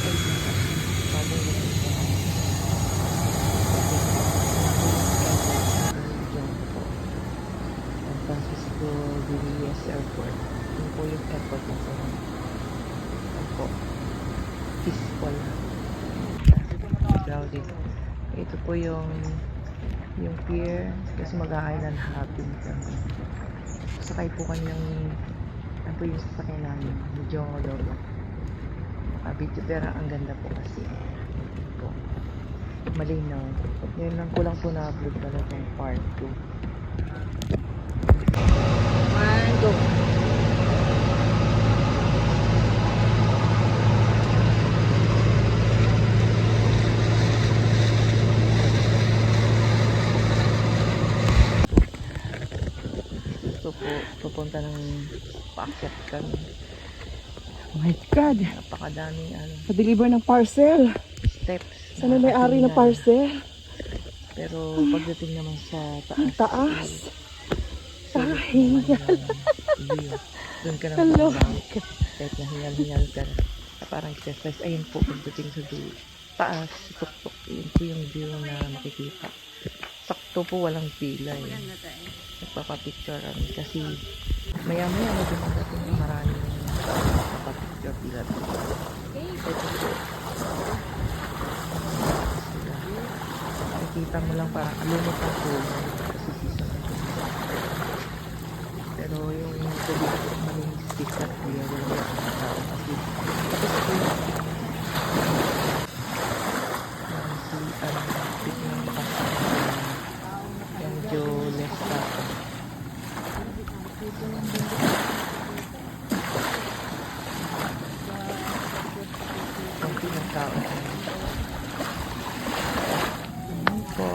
San Francisco Villiers Airport. Yun po yung airport na po. Yan po. Peaceful. Crowded. Ito po yung pier. Kasi mag-island hopping kami. Sakay po kami ng ano po yung sasakay namin. Medyo lolo. Video pero ang ganda po kasi. Po. Malinaw. Ngayon lang ko lang po na-upload pala itong part 2. And go. Ito po, pupunta ng paakyat kami. Oh my God! Napakadaming Pa-deliver ng parcel. steps. Sana may-ari ng parcel. Pero pagdating naman sa taas. Ang taas. Pahingal. Doon ka naman Hello. kahit na hingal-hingal ka na. Parang exercise. Ayun po, pagdating sa taas, tuktok. Yun po yung view na makikita. Sakto po, walang pila eh. Nagpapapicture kami kasi maya-maya na dumadating na maraming nagpapapicture pila. Ito po. Nakikita mo lang parang alumot ang tulong kasi season na ito. Pero yung tubig ko malinis at clear wala yung tao kasi tapos ito yung ng pasok medyo less tao. Konti ng tao. Ayan po.